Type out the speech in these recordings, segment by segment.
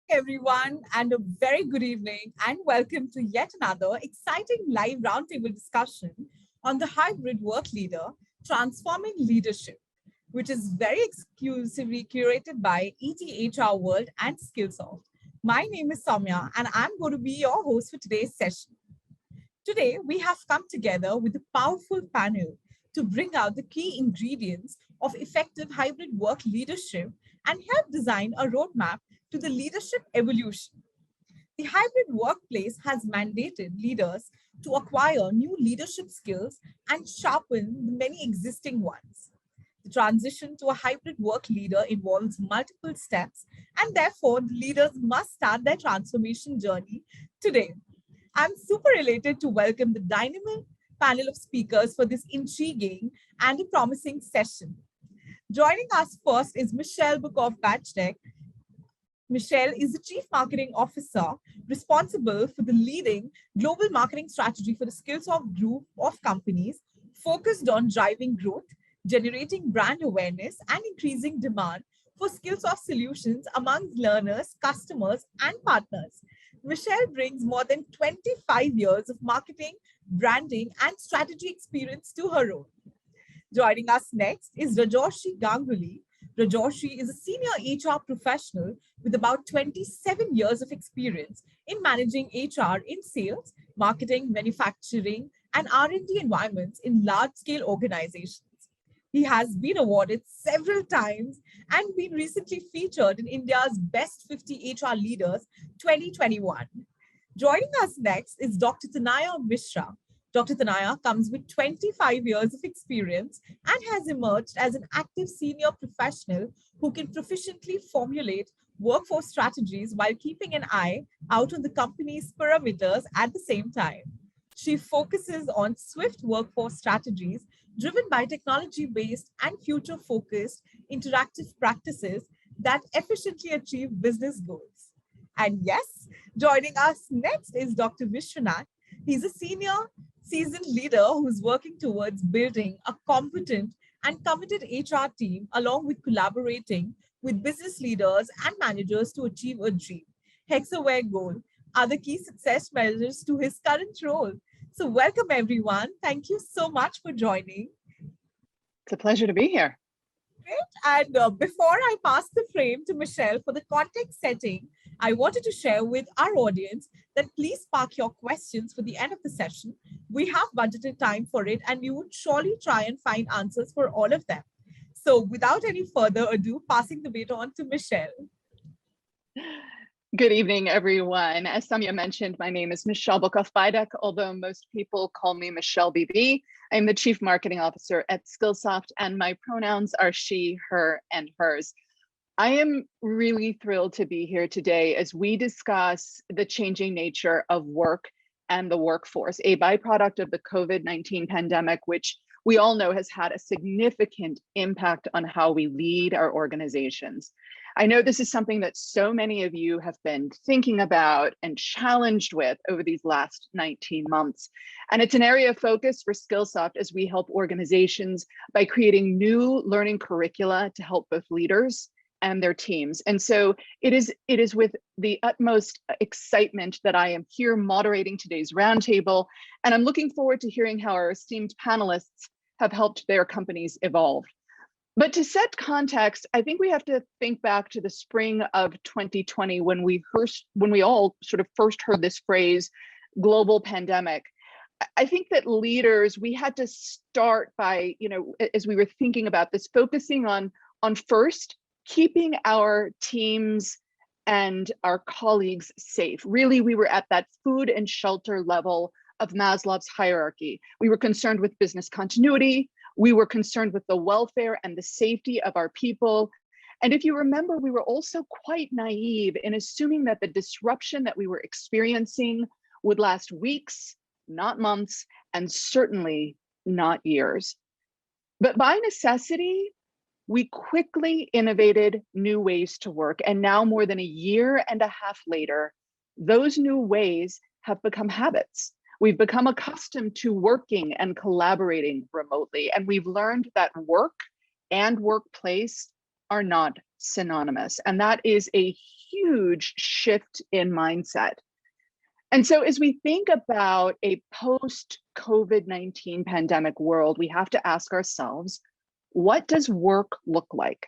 Everyone, and a very good evening, and welcome to yet another exciting live roundtable discussion on the hybrid work leader transforming leadership, which is very exclusively curated by ETHR World and Skillsoft. My name is Soumya, and I'm going to be your host for today's session. Today, we have come together with a powerful panel to bring out the key ingredients of effective hybrid work leadership and help design a roadmap to the leadership evolution. The hybrid workplace has mandated leaders to acquire new leadership skills and sharpen the many existing ones. The transition to a hybrid work leader involves multiple steps, and therefore, the leaders must start their transformation journey today. I'm super elated to welcome the dynamic panel of speakers for this intriguing and a promising session. Joining us first is Michelle Bukov-Bachtek. Michelle is the Chief Marketing Officer responsible for the leading global marketing strategy for the Skillsoft group of companies focused on driving growth, generating brand awareness, and increasing demand for Skillsoft solutions among learners, customers, and partners. Michelle brings more than 25 years of marketing, branding, and strategy experience to her role. Joining us next is Rajoshi Ganguly. Rajoshi is a senior HR professional with about 27 years of experience in managing HR in sales, marketing, manufacturing, and R&D environments in large-scale organizations. He has been awarded several times and been recently featured in India's Best 50 HR Leaders 2021. Joining us next is Dr. Tanaya Mishra. Dr. Tanaya comes with 25 years of experience and has emerged as an active senior professional who can proficiently formulate workforce strategies while keeping an eye out on the company's parameters at the same time. She focuses on swift workforce strategies driven by technology-based and future-focused interactive practices that efficiently achieve business goals. And yes, joining us next is Dr. Vishwanath. He's a senior seasoned leader who's working towards building a competent and committed HR team, along with collaborating with business leaders and managers to achieve a dream. Hexaware goal are the key success measures to his current role. So welcome everyone. Thank you so much for joining. It's a pleasure to be here. Great. And before I pass the frame to Michelle for the context setting, I wanted to share with our audience that please park your questions for the end of the session. We have budgeted time for it, and we would surely try and find answers for all of them. So without any further ado, passing the baton to Michelle. Good evening, everyone. As Soumya mentioned, my name is Michelle Bukov-Bachtek, although most people call me Michelle BB. I'm the Chief Marketing Officer at Skillsoft, and my pronouns are she, her, and hers. I am really thrilled to be here today as we discuss the changing nature of work and the workforce, a byproduct of the COVID-19 pandemic, which we all know has had a significant impact on how we lead our organizations. I know this is something that so many of you have been thinking about and challenged with over these last 19 months. And it's an area of focus for Skillsoft as we help organizations by creating new learning curricula to help both leaders and their teams. And so it is with the utmost excitement that I am here moderating today's roundtable. And I'm looking forward to hearing how our esteemed panelists have helped their companies evolve. But to set context, I think we have to think back to the spring of 2020 when we all sort of first heard this phrase, global pandemic. I think that leaders, we had to start by, as we were thinking about this, focusing on first, keeping our teams and our colleagues safe. Really, we were at that food and shelter level of Maslow's hierarchy. We were concerned with business continuity. We were concerned with the welfare and the safety of our people. And if you remember, we were also quite naive in assuming that the disruption that we were experiencing would last weeks, not months, and certainly not years. But by necessity, we quickly innovated new ways to work. And now more than a year and a half later, those new ways have become habits. We've become accustomed to working and collaborating remotely, and we've learned that work and workplace are not synonymous. And that is a huge shift in mindset. And so as we think about a post-COVID-19 pandemic world, we have to ask ourselves, what does work look like?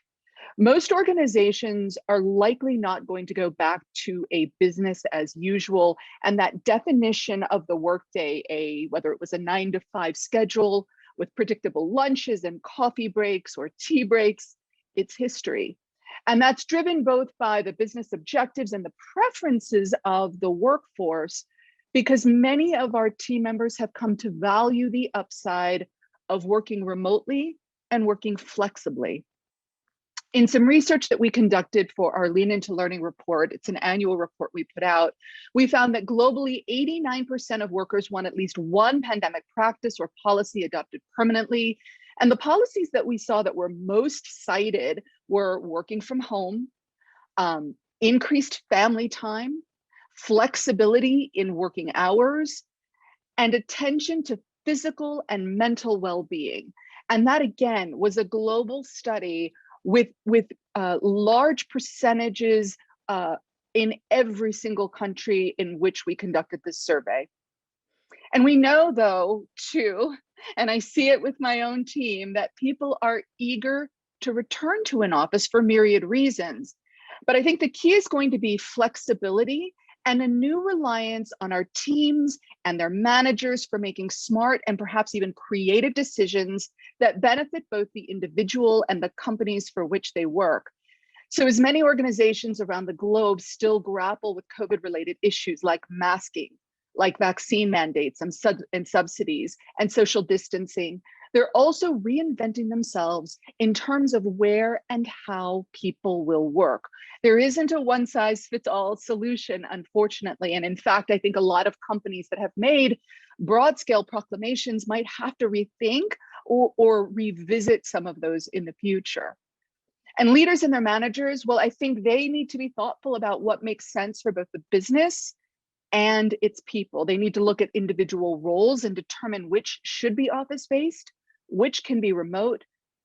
Most organizations are likely not going to go back to a business as usual. And that definition of the workday, whether it was a 9-to-5 schedule with predictable lunches and coffee breaks or tea breaks, it's history. And that's driven both by the business objectives and the preferences of the workforce, because many of our team members have come to value the upside of working remotely and working flexibly. In some research that we conducted for our Lean Into Learning report, it's an annual report we put out, we found that globally 89% of workers want at least one pandemic practice or policy adopted permanently. And the policies that we saw that were most cited were working from home, increased family time, flexibility in working hours, and attention to physical and mental well-being. And that again was a global study with large percentages in every single country in which we conducted this survey. And we know though, too, and I see it with my own team, that people are eager to return to an office for myriad reasons. But I think the key is going to be flexibility and a new reliance on our teams and their managers for making smart and perhaps even creative decisions that benefit both the individual and the companies for which they work. So as many organizations around the globe still grapple with COVID-related issues like masking, like vaccine mandates and subsidies and social distancing, they're also reinventing themselves in terms of where and how people will work. There isn't a one-size-fits-all solution, unfortunately. And in fact, I think a lot of companies that have made broad-scale proclamations might have to rethink or revisit some of those in the future. And leaders and their managers, well, I think they need to be thoughtful about what makes sense for both the business and its people. They need to look at individual roles and determine which should be office-based, which can be remote,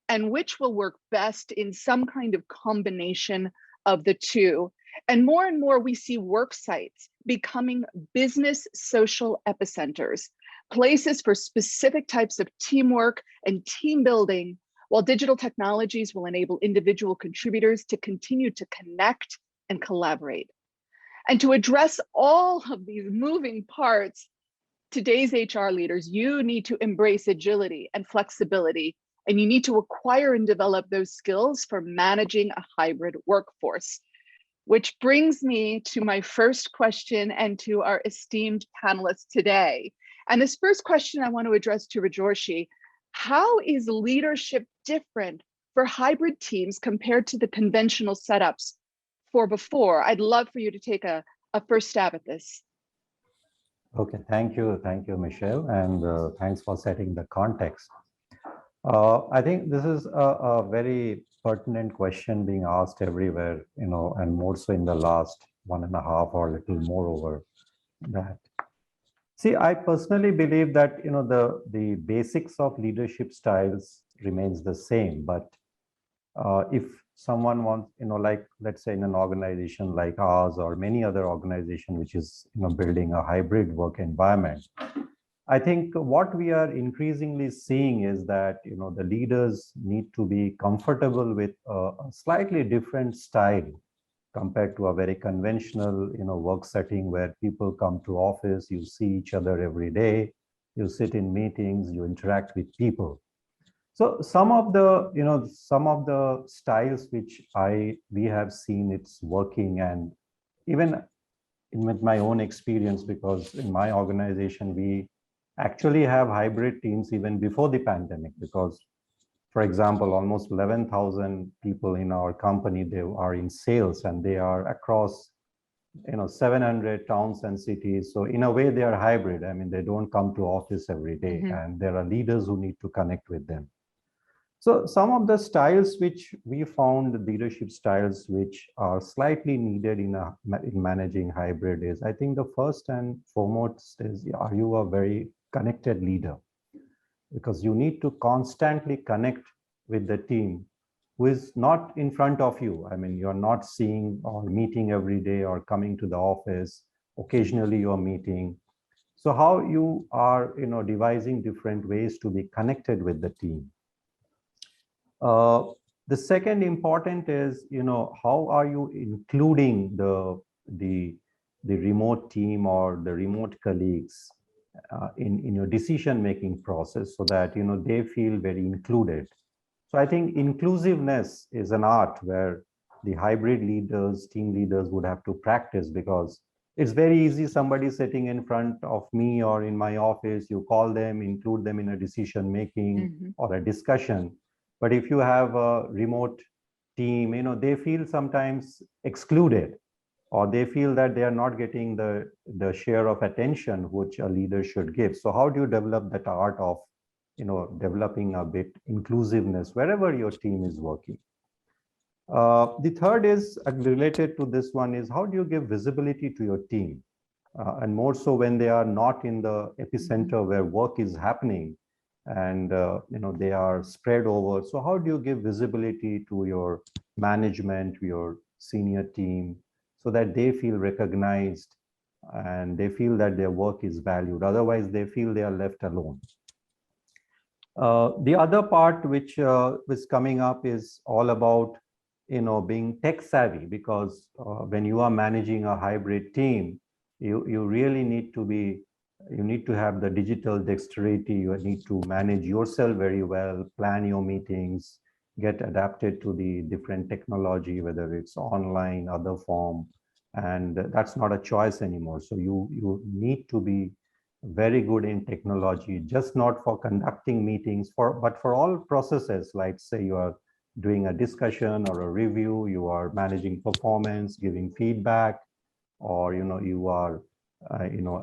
and which will work best in some kind of combination of the two. And more we see work sites becoming business social epicenters, places for specific types of teamwork and team building, while digital technologies will enable individual contributors to continue to connect and collaborate. And to address all of these moving parts, today's HR leaders, you need to embrace agility and flexibility, and you need to acquire and develop those skills for managing a hybrid workforce. Which brings me to my first question and to our esteemed panelists today. And this first question I want to address to Rajorshi: how is leadership different for hybrid teams compared to the conventional setups for before? I'd love for you to take a first stab at this. Okay, thank you, Michelle, and thanks for setting the context. I think this is a very pertinent question being asked everywhere, and more so in the last 1.5 or a little more over that. See, I personally believe that the basics of leadership styles remains the same, but if someone wants, like let's say in an organization like ours or many other organization which is building a hybrid work environment, I think what we are increasingly seeing is that the leaders need to be comfortable with a slightly different style compared to a very conventional work setting where people come to office, you see each other every day, you sit in meetings, you interact with people. So some of the styles which we have seen it's working, and even with my own experience, because in my organization we actually have hybrid teams even before the pandemic, because for example, almost 11,000 people in our company, they are in sales and they are across 700 towns and cities. So in a way they are hybrid. I mean, they don't come to office every day, and there are leaders who need to connect with them. So some of the styles which we found, leadership styles which are slightly needed in managing hybrid is, I think the first and foremost is, are you a very connected leader? Because you need to constantly connect with the team who is not in front of you. I mean, you're not seeing or meeting every day or coming to the office. Occasionally you're meeting. So how you are, devising different ways to be connected with the team. The second important is, how are you including the remote team or the remote colleagues in your decision-making process so that, they feel very included. So I think inclusiveness is an art where the hybrid leaders, team leaders would have to practice, because it's very easy, somebody sitting in front of me or in my office, you call them, include them in a decision making or a discussion. But if you have a remote team, they feel sometimes excluded, or they feel that they are not getting the share of attention which a leader should give. So how do you develop that art of, developing a bit inclusiveness wherever your team is working? The third is related to this one is, how do you give visibility to your team? And more so when they are not in the epicenter where work is happening, and they are spread over. So how do you give visibility to your management, your senior team, so that they feel recognized and they feel that their work is valued? Otherwise, they feel they are left alone. The other part which is coming up is all about, being tech savvy, because when you are managing a hybrid team, you really need to be, you need to have the digital dexterity. You need to manage yourself very well, plan your meetings, get adapted to the different technology, whether it's online, other form, and that's not a choice anymore. So you need to be very good in technology, just not for conducting meetings, but for all processes, like say you are doing a discussion or a review, you are managing performance, giving feedback, or you are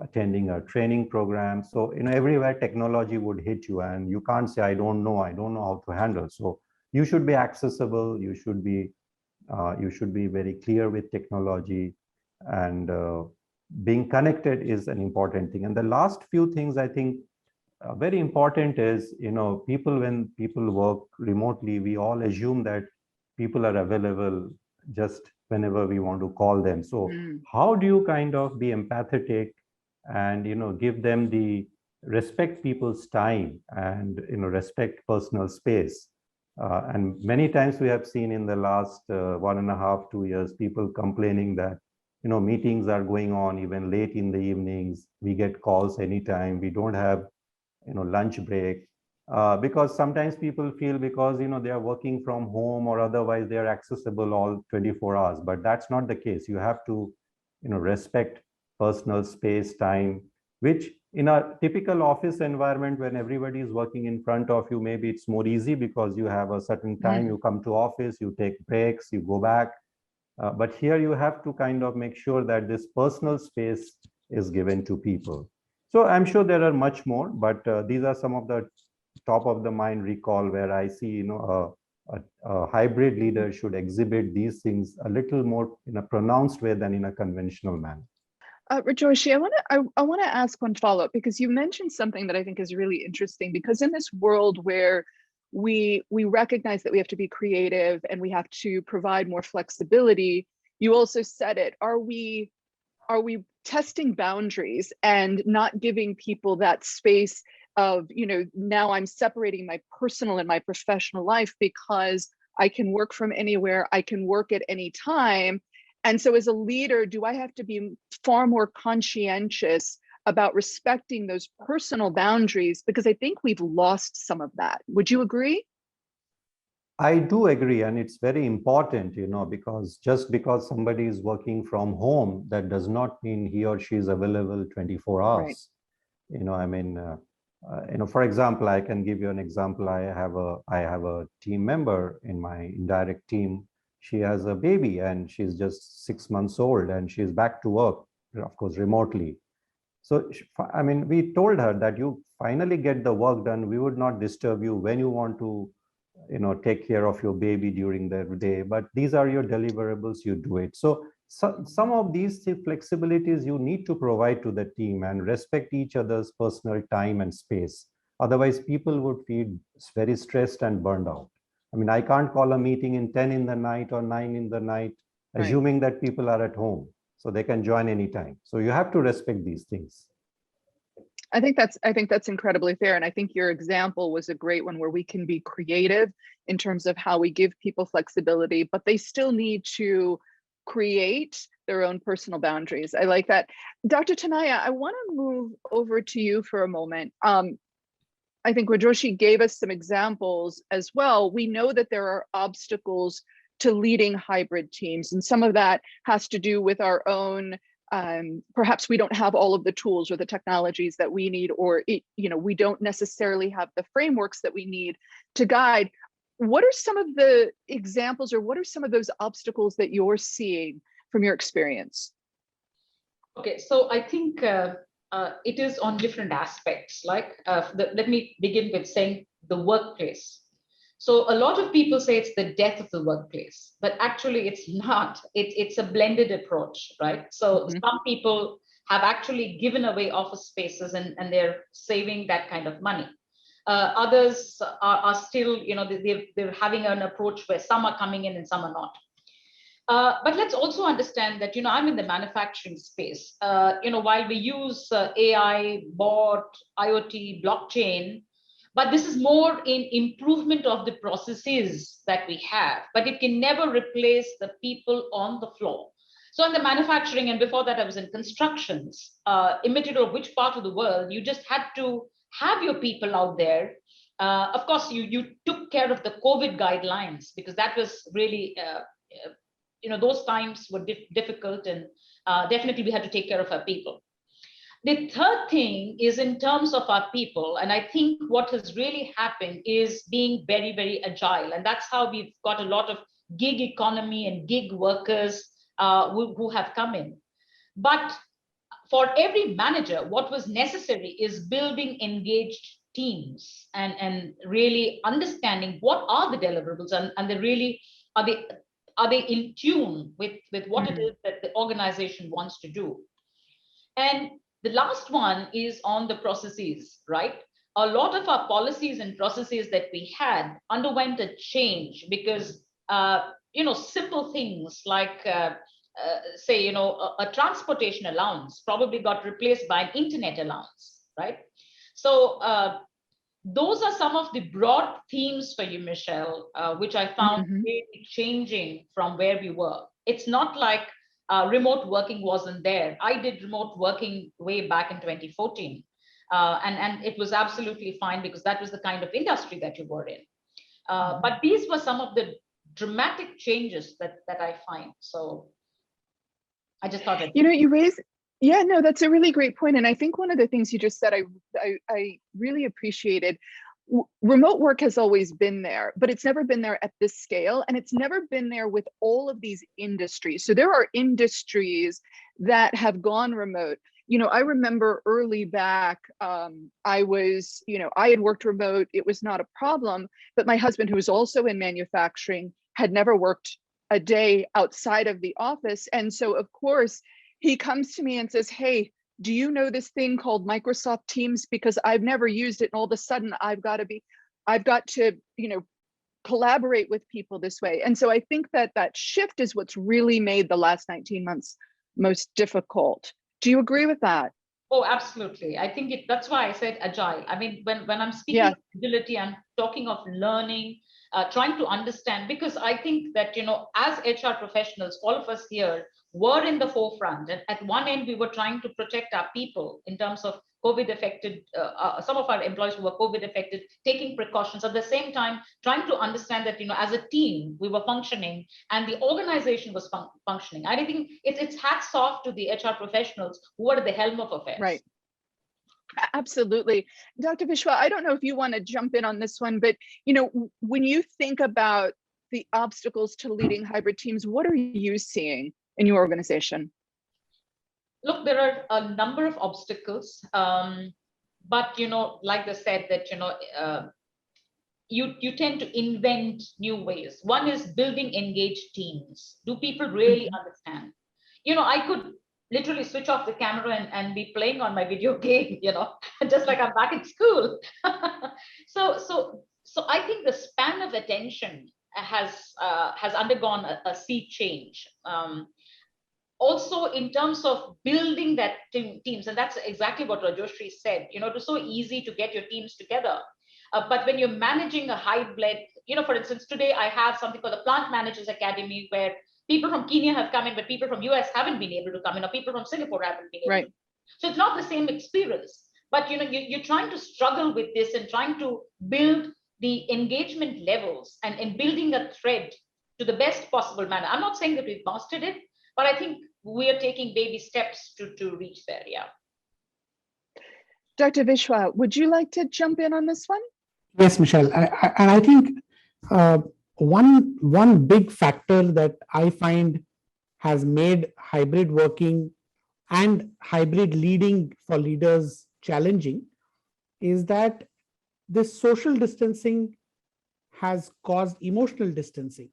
attending a training program. So everywhere technology would hit you, and you can't say I don't know how to handle. So you should be accessible, you should be very clear with technology, and being connected is an important thing. And the last few things I think very important is, when people work remotely, we all assume that people are available just whenever we want to call them. So how do you kind of be empathetic and, give them the respect people's time and, respect personal space? And many times we have seen in the last 1.5, 2 years, people complaining that, meetings are going on even late in the evenings. We get calls anytime. We don't have, lunch break. Because sometimes people feel, because they are working from home or otherwise they are accessible all 24 hours, but that's not the case. You have to respect personal space, time, which in a typical office environment, when everybody is working in front of you, maybe it's more easy because you have a certain time, you come to office, you take breaks, you go back. But here you have to kind of make sure that this personal space is given to people. So I'm sure there are much more, but these are some of the top of the mind recall where I see, a hybrid leader should exhibit these things a little more in a pronounced way than in a conventional manner. Rajoshi, I want to ask one follow-up, because you mentioned something that I think is really interesting, because in this world where we recognize that we have to be creative and we have to provide more flexibility, you also said it, are we testing boundaries and not giving people that space of, now I'm separating my personal and my professional life because I can work from anywhere, I can work at any time. And so as a leader, do I have to be far more conscientious about respecting those personal boundaries? Because I think we've lost some of that. Would you agree? I do agree, and it's very important, because just because somebody is working from home, that does not mean he or she is available 24 hours. Right. For example, I can give you an example. I have a team member in my indirect team. She has a baby and she's just 6 months old, and she's back to work, of course, remotely. So, we told her that you finally get the work done. We would not disturb you when you want to, take care of your baby during the day, but these are your deliverables, you do it. So some of these flexibilities you need to provide to the team and respect each other's personal time and space. Otherwise, people would feel very stressed and burned out. I mean, I can't call a meeting in 10 in the night or 9 in the night, Right. assuming that people are at home, so they can join anytime. So you have to respect these things. I think that's incredibly fair. And I think your example was a great one where we can be creative in terms of how we give people flexibility, but they still need to create their own personal boundaries. I like that. Dr. Tanaya, I want to move over to you for a moment. I think Rajoshi gave us some examples as well. We know that there are obstacles to leading hybrid teams, and some of that has to do with our own perhaps we don't have all of the tools or the technologies that we need, or we don't necessarily have the frameworks that we need to guide. What are some of the examples, or what are some of those obstacles that you're seeing from your experience? Okay, so I think it is on different aspects. Like, let me begin with saying the workplace. So a lot of people say it's the death of the workplace, but actually it's not. It's a blended approach, right? So some people have actually given away office spaces and they're saving that kind of money. Others are still, they're having an approach where some are coming in and some are not. But let's also understand that, I'm in the manufacturing space. While we use AI, bot, IoT, blockchain, but this is more in improvement of the processes that we have, but it can never replace the people on the floor. So in the manufacturing, and before that I was in constructions, immaterial of which part of the world, you just had to have your people out there. Of course, you took care of the COVID guidelines, because that was really, those times were difficult, and definitely we had to take care of our people. The third thing is in terms of our people, and I think what has really happened is being very, very agile, and that's how we've got a lot of gig economy and gig workers who have come in. But for every manager, what was necessary is building engaged teams and really understanding what are the deliverables, and they really are they in tune with what it is that the organization wants to do. And the last one is on the processes, right? A lot of our policies and processes that we had underwent a change because, simple things like, say, a transportation allowance probably got replaced by an internet allowance, right? So those are some of the broad themes for you, Michelle, which I found really changing from where we were. It's not like remote working wasn't there. I did remote working way back in 2014. And it was absolutely fine because that was the kind of industry that you were in. But these were some of the dramatic changes that I find. So I just thought that. You raise, yeah, no, that's a really great point. And I think one of the things you just said, I really appreciated. Remote work has always been there, but it's never been there at this scale, and it's never been there with all of these industries. So there are industries that have gone remote. I remember early back, I had worked remote. It was not a problem, but my husband, who was also in manufacturing, had never worked a day outside of the office. And so of course he comes to me and says, hey, do you know this thing called Microsoft Teams? Because I've never used it. And all of a sudden I've got to, collaborate with people this way. And so I think that shift is what's really made the last 19 months most difficult. Do you agree with that? Oh, absolutely. I think that's why I said agile. I mean, when I'm speaking agility, I'm talking of learning, trying to understand, because I think that, as HR professionals, all of us here were in the forefront. And at one end, we were trying to protect our people in terms of COVID affected, some of our employees who were COVID affected, taking precautions. At the same time, trying to understand that, as a team, we were functioning and the organization was functioning. I think it's hats off to the HR professionals who are at the helm of affairs. Right. Absolutely. Dr. Vishwa, I don't know if you want to jump in on this one, but, when you think about the obstacles to leading hybrid teams, what are you seeing in your organization? Look, there are a number of obstacles, but like I said, that you tend to invent new ways. One is building engaged teams. Do people really understand? I could literally switch off the camera and be playing on my video game, just like I'm back in school. So So I think the span of attention has undergone a sea change. Also in terms of building that teams, and that's exactly what Rajoshri said, it was so easy to get your teams together. But when you're managing a hybrid, for instance, today I have something called the Plant Managers Academy, where people from Kenya have come in, but people from US haven't been able to come in, or people from Singapore haven't been able to. So it's not the same experience, but you're trying to struggle with this and trying to build the engagement levels and building a thread to the best possible manner. I'm not saying that we've mastered it, but I think we are taking baby steps to reach there. Yeah. Dr. Vishwa, would you like to jump in on this one? Yes, Michelle. And I think one big factor that I find has made hybrid working and hybrid leading for leaders challenging is that this social distancing has caused emotional distancing.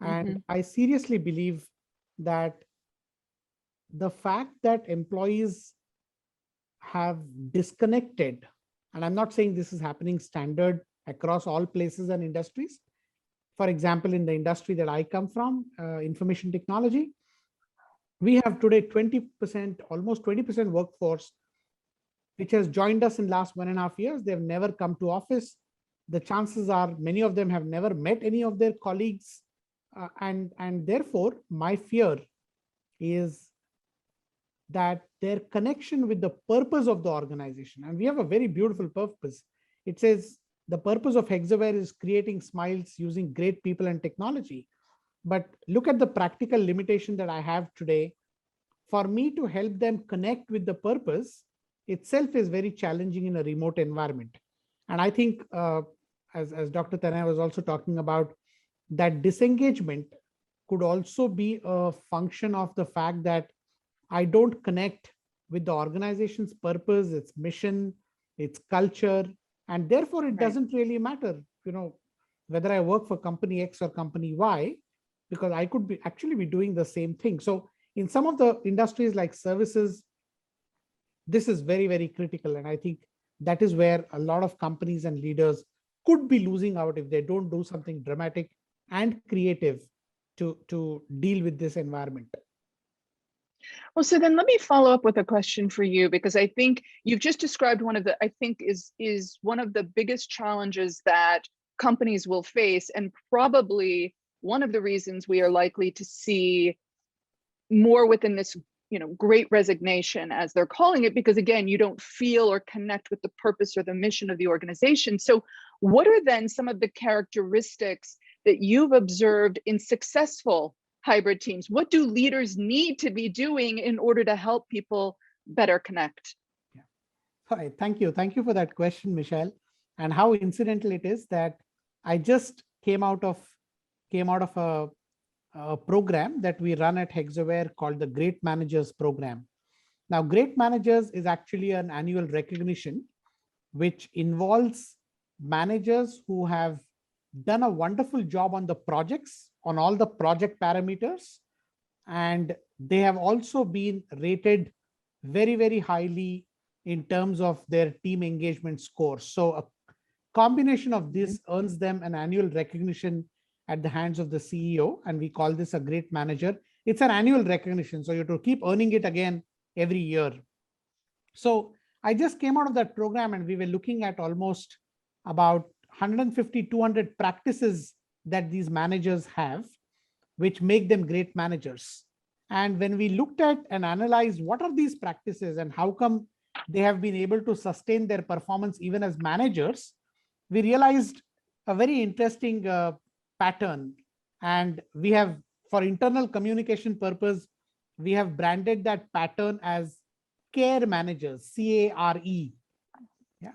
And I seriously believe that the fact that employees have disconnected, and I'm not saying this is happening standard across all places and industries. For example, in the industry that I come from, information technology, we have today 20%, almost 20% workforce, which has joined us in last 1.5 years. They've never come to office. The chances are many of them have never met any of their colleagues. And therefore, my fear is that their connection with the purpose of the organization, and we have a very beautiful purpose. It says the purpose of Hexaware is creating smiles using great people and technology. But look at the practical limitation that I have today. For me to help them connect with the purpose itself is very challenging in a remote environment. And I think, as Dr. Tanay was also talking about, that disengagement could also be a function of the fact that I don't connect with the organization's purpose, its mission, its culture, and therefore it doesn't really matter, whether I work for company X or company Y, because I could be actually be doing the same thing. So in some of the industries like services, this is very, very critical. And I think that is where a lot of companies and leaders could be losing out if they don't do something dramatic and creative to deal with this environment. Well, so then let me follow up with a question for you, because I think you've just described one of the, I think is one of the biggest challenges that companies will face, and probably one of the reasons we are likely to see more within this, great resignation, as they're calling it, because again, you don't feel or connect with the purpose or the mission of the organization. So what are then some of the characteristics that you've observed in successful hybrid teams? What do leaders need to be doing in order to help people better connect? Yeah. Hi, thank you. Thank you for that question, Michelle. And how incidental it is that I just came out of a program that we run at Hexaware called the Great Managers Program. Now, Great Managers is actually an annual recognition which involves managers who have done a wonderful job on the projects, on all the project parameters, and they have also been rated very, very highly in terms of their team engagement scores. So a combination of this earns them an annual recognition at the hands of the CEO, and we call this a great manager. It's an annual recognition, so you have to keep earning it again every year. So I just came out of that program, and we were looking at almost about 150, 200 practices that these managers have, which make them great managers. And when we looked at and analyzed what are these practices and how come they have been able to sustain their performance even as managers, we realized a very interesting pattern. And we have, for internal communication purpose, we have branded that pattern as care managers, C-A-R-E. Yeah.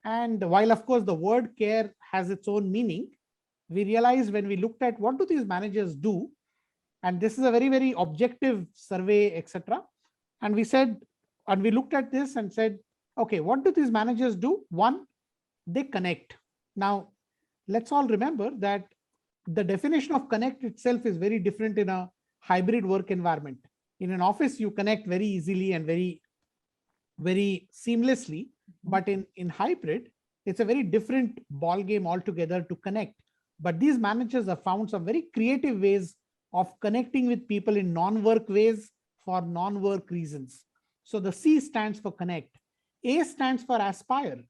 And while of course the word care has its own meaning, we realized when we looked at what do these managers do, and this is a very, very objective survey, etc. And we said, and we looked at this and said, okay, what do these managers do? One, they connect. Now, let's all remember that the definition of connect itself is very different in a hybrid work environment. In an office, you connect very easily and very, very seamlessly. But in hybrid, it's a very different ball game altogether to connect. But these managers have found some very creative ways of connecting with people in non-work ways for non-work reasons. So the C stands for connect. A stands for aspire.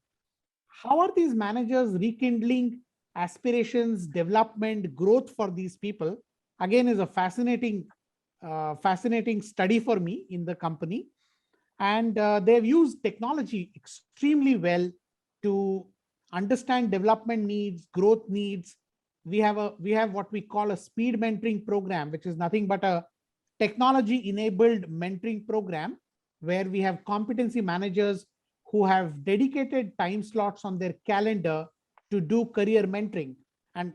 How are these managers rekindling aspirations, development, growth for these people? Again, is a fascinating study for me in the company. And they've used technology extremely well to understand development needs, growth needs. We have what we call a speed mentoring program, which is nothing but a technology enabled mentoring program where we have competency managers who have dedicated time slots on their calendar to do career mentoring. And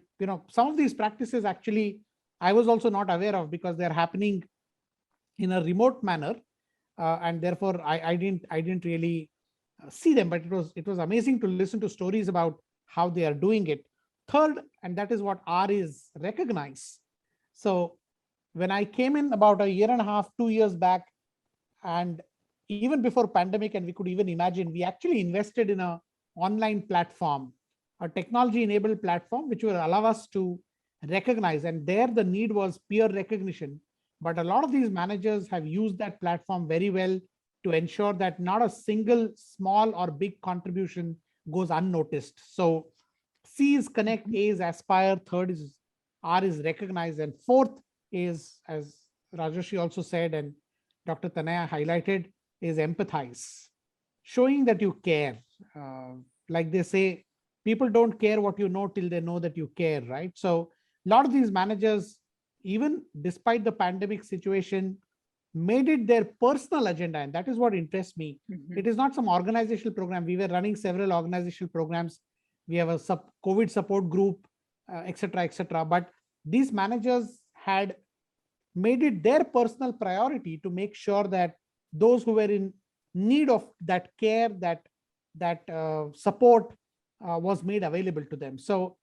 some of these practices actually I was also not aware of because they're happening in a remote manner, and therefore I didn't really see them. But it was amazing to listen to stories about how they are doing it. Third, and that is what R is, recognize. So when I came in about a year and a half, 2 years back, and even before pandemic, and we could even imagine, we actually invested in a online platform, a technology enabled platform, which will allow us to recognize. And there the need was peer recognition. But a lot of these managers have used that platform very well to ensure that not a single small or big contribution goes unnoticed. So C is connect, A is aspire, third is R is recognize, and fourth is, as Rajarshi also said and Dr. Tanaya highlighted, is empathize, showing that you care. Like they say, people don't care what you know till they know that you care, right? So a lot of these managers, even despite the pandemic situation, made it their personal agenda. And that is what interests me. It is not some organizational program. We were running several organizational programs. We have a COVID support group, etc., etc. But these managers had made it their personal priority to make sure that those who were in need of that care, that support was made available to them. So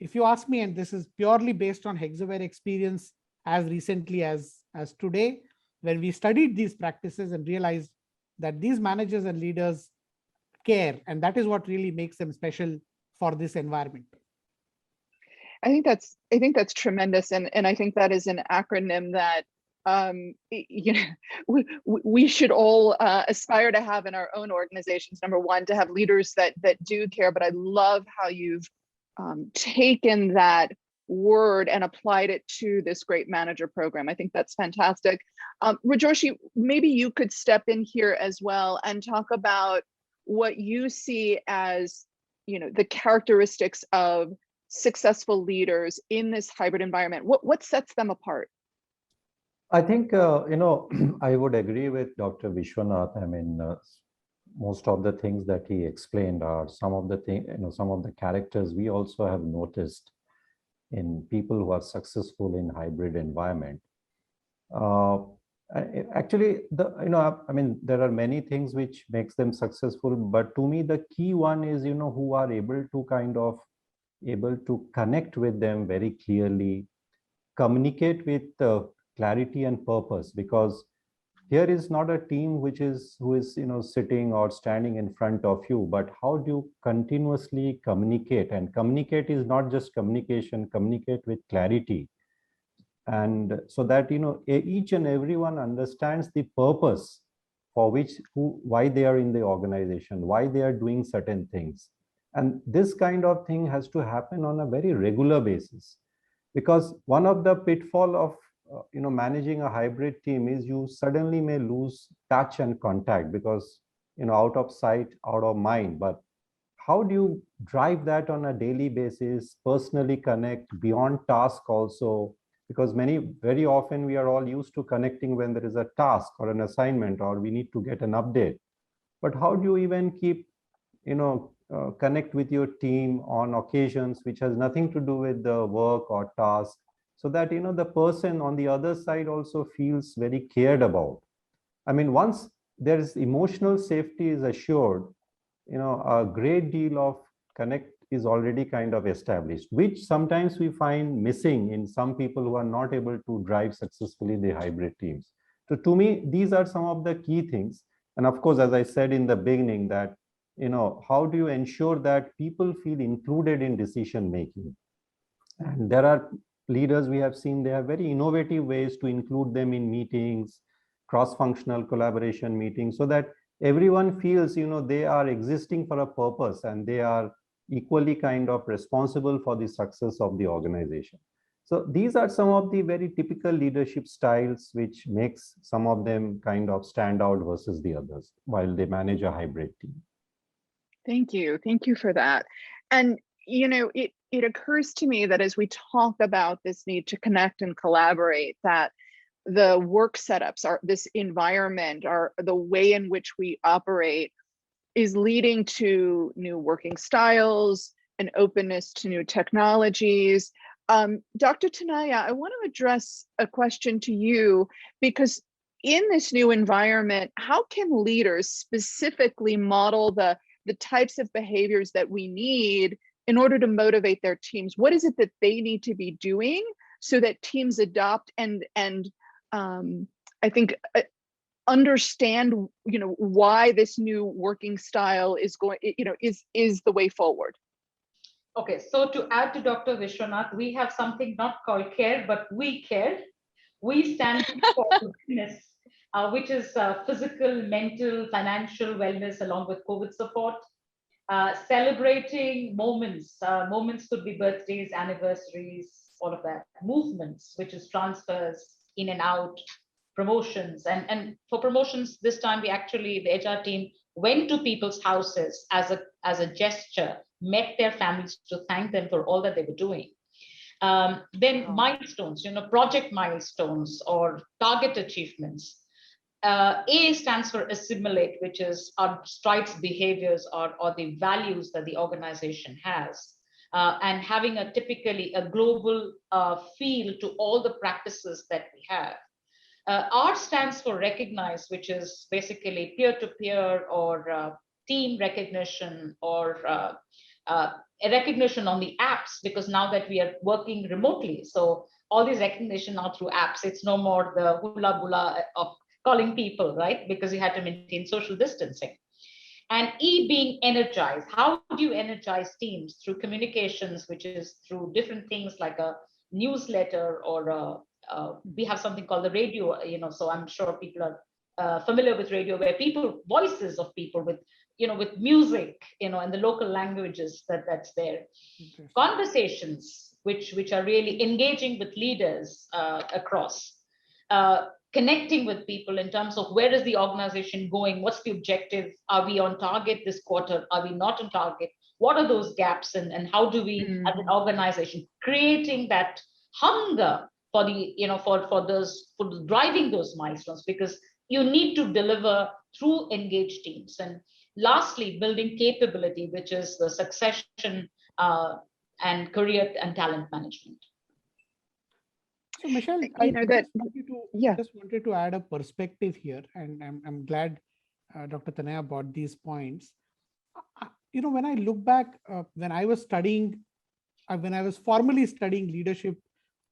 if you ask me, and this is purely based on Hexaware experience as recently as today, when we studied these practices and realized that these managers and leaders care, and that is what really makes them special for this environment. I think that's tremendous, and I think that is an acronym that we should all aspire to have in our own organizations. Number one, to have leaders that do care. But I love how you've taken that word and applied it to this great manager program. I think that's fantastic. Rajarshi, maybe you could step in here as well and talk about what you see as the characteristics of successful leaders in this hybrid environment. What sets them apart? I think, I would agree with Dr. Vishwanath. I mean, most of the things that he explained are some of the some of the characters we also have noticed in people who are successful in hybrid environment. Actually, there are many things which makes them successful, but to me, the key one is, who are able to connect with them very clearly, communicate with clarity and purpose, because here is not a team who is sitting or standing in front of you, but how do you continuously communicate? And communicate is not just communication, communicate with clarity, and so that each and everyone understands the purpose for why they are in the organization, why they are doing certain things. And this kind of thing has to happen on a very regular basis, because one of the pitfall of managing a hybrid team is you suddenly may lose touch and contact, because out of sight, out of mind. But how do you drive that on a daily basis, personally connect beyond task also? Because very often we are all used to connecting when there is a task or an assignment or we need to get an update. But how do you even keep connect with your team on occasions which has nothing to do with the work or task, so that the person on the other side also feels very cared about? I mean, once there is emotional safety is assured, a great deal of connect is already kind of established, which sometimes we find missing in some people who are not able to drive successfully the hybrid teams. So to me, these are some of the key things. And of course, as I said in the beginning, that how do you ensure that people feel included in decision making? And there are leaders we have seen, they have very innovative ways to include them in meetings, cross-functional collaboration meetings, so that everyone feels, they are existing for a purpose and they are equally kind of responsible for the success of the organization. So these are some of the very typical leadership styles which makes some of them kind of stand out versus the others while they manage a hybrid team. Thank you. Thank you for that. And, it occurs to me that as we talk about this need to connect and collaborate, that the work setups are this environment, are the way in which we operate is leading to new working styles and openness to new technologies. Dr. Tanaya, I want to address a question to you, because in this new environment, how can leaders specifically model the types of behaviors that we need in order to motivate their teams? What is it that they need to be doing so that teams adopt and I think understand, why this new working style is going, is the way forward? Okay, so to add to Dr. Vishwanath, we have something not called CARE, but we care. We stand for wellness, which is physical, mental, financial wellness, along with COVID support. Celebrating moments. Moments could be birthdays, anniversaries, all of that. Movements, which is transfers in and out, promotions. And for promotions, this time the HR team went to people's houses as a gesture, met their families to thank them for all that they were doing. Then milestones, project milestones or target achievements. A stands for assimilate, which is our strides, behaviors, or the values that the organization has, and having typically a global feel to all the practices that we have. R stands for recognize, which is basically peer-to-peer or team recognition, or a recognition on the apps, because now that we are working remotely, so all these recognition now through apps. It's no more the hula bula of calling people, right? Because you had to maintain social distancing. And E being energized. How do you energize teams? Through communications, which is through different things like a newsletter, or we have something called the radio, so I'm sure people are familiar with radio, where voices of people with music, in the local languages that's there. Conversations, which are really engaging with leaders across. Connecting with people in terms of where is the organization going, what's the objective, are we on target this quarter, are we not on target, what are those gaps, and how do we as an organization creating that hunger for the for driving those milestones, because you need to deliver through engaged teams. And lastly, building capability, which is the succession and career and talent management. So Michelle, I just wanted to add a perspective here, and I'm glad Dr. Tanaya brought these points. When I look back, when I was formally studying leadership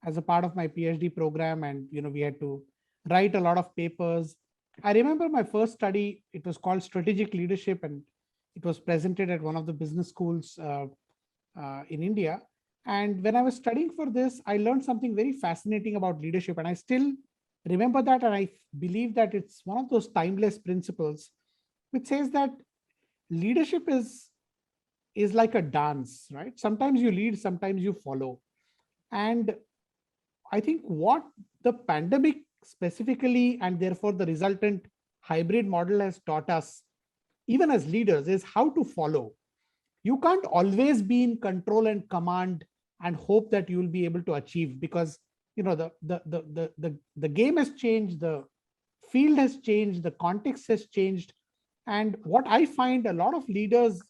as a part of my PhD program, and we had to write a lot of papers. I remember my first study, it was called Strategic Leadership, and it was presented at one of the business schools in India. And when I was studying for this, I learned something very fascinating about leadership. And I still remember that. And I believe that it's one of those timeless principles, which says that leadership is like a dance, right? Sometimes you lead, sometimes you follow. And I think what the pandemic specifically, and therefore the resultant hybrid model, has taught us, even as leaders, is how to follow. You can't always be in control and command and hope that you will be able to achieve, because the game has changed, the field has changed, the context has changed. And what I find a lot of leaders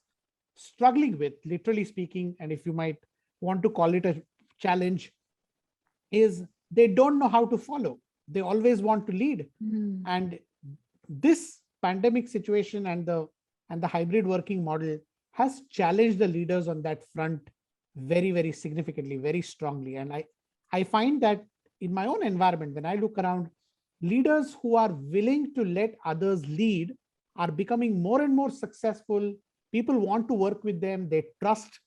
struggling with, literally speaking, and if you might want to call it a challenge, is they don't know how to follow. They always want to lead. And this pandemic situation and the hybrid working model has challenged the leaders on that front very, very significantly, very strongly. And I find that in my own environment, when I look around, leaders who are willing to let others lead are becoming more and more successful, people want to work with them. They trust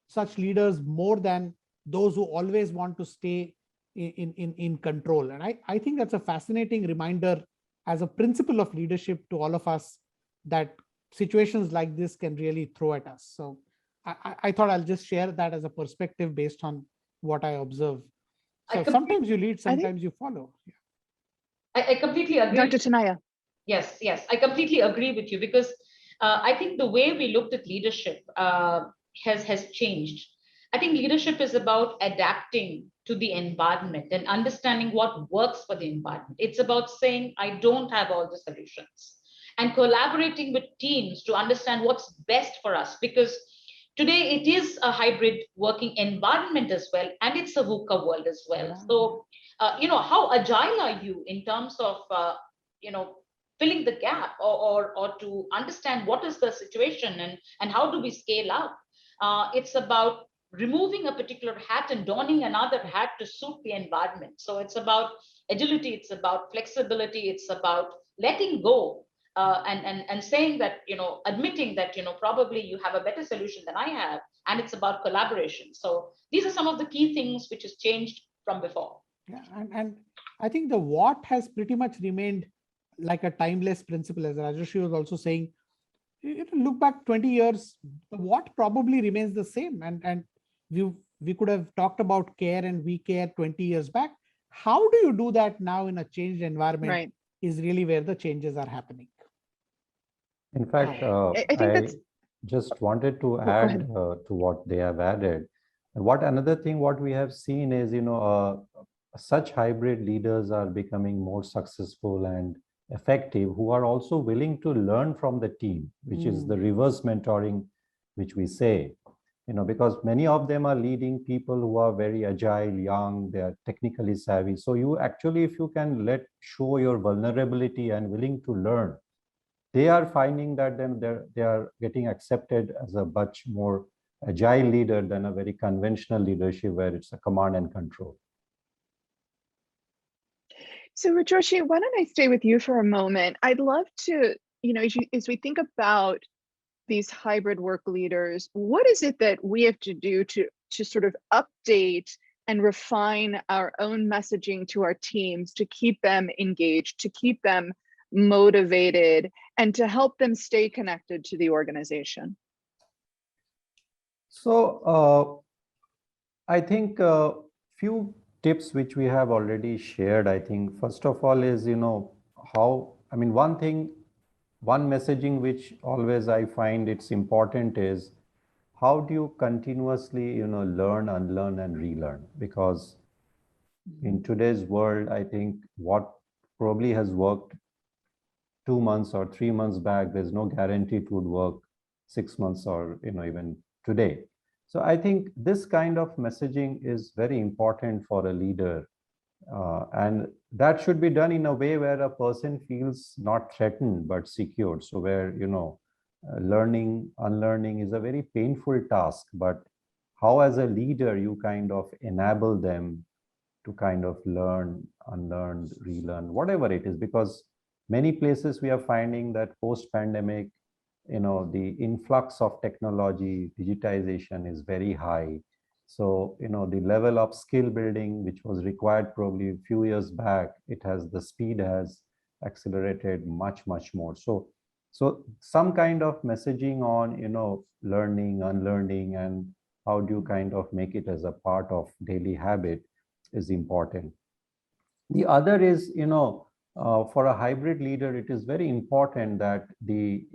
such leaders more than those who always want to stay in control. And I think that's a fascinating reminder as a principle of leadership to all of us, that situations like this can really throw at us. So I thought I'll just share that as a perspective based on what I observe. So sometimes you lead, sometimes you follow. I completely agree. Dr. Tanaya. Yes, I completely agree with you, because I think the way we looked at leadership has changed. I think leadership is about adapting to the environment and understanding what works for the environment. It's about saying, I don't have all the solutions, and collaborating with teams to understand what's best for us, because today it is a hybrid working environment as well, and it's a VUCA world as well. So, how agile are you in terms of, filling the gap, or to understand what is the situation, and how do we scale up? It's about removing a particular hat and donning another hat to suit the environment. So it's about agility, it's about flexibility, it's about letting go, and saying that, admitting that, probably you have a better solution than I have, and it's about collaboration. So these are some of the key things which has changed from before. Yeah, and I think the what has pretty much remained like a timeless principle, as Rajashri was also saying. Look back 20 years, the what probably remains the same, and we could have talked about care and we care 20 years back. How do you do that now in a changed environment? Right. Is really where the changes are happening. In fact, I think that's just wanted to go add ahead. to what they have added. And another thing what we have seen is, such hybrid leaders are becoming more successful and effective, who are also willing to learn from the team, which is the reverse mentoring, which we say, because many of them are leading people who are very agile, young, they are technically savvy. So you actually, if you can show your vulnerability and willing to learn, they are finding that then they are getting accepted as a much more agile leader than a very conventional leadership where it's a command and control. So Rajoshi, why don't I stay with you for a moment? I'd love to, as we think about these hybrid work leaders, what is it that we have to do to sort of update and refine our own messaging to our teams to keep them engaged, to keep them motivated, and to help them stay connected to the organization? So I think a few tips which we have already shared. I think first of all is, one messaging which always I find it's important is, how do you continuously, learn, unlearn, and relearn? Because in today's world, I think what probably has worked 2 months or 3 months back, there's no guarantee it would work 6 months or, even today. So I think this kind of messaging is very important for a leader. And that should be done in a way where a person feels not threatened, but secured. So where, learning, unlearning is a very painful task, but how as a leader you kind of enable them to kind of learn, unlearn, relearn, whatever it is, because many places we are finding that post-pandemic, the influx of technology, digitization is very high. So, the level of skill building, which was required probably a few years back, the speed has accelerated much, much more. So some kind of messaging on, learning, unlearning, and how do you kind of make it as a part of daily habit is important. The other is, for a hybrid leader, it is very important that they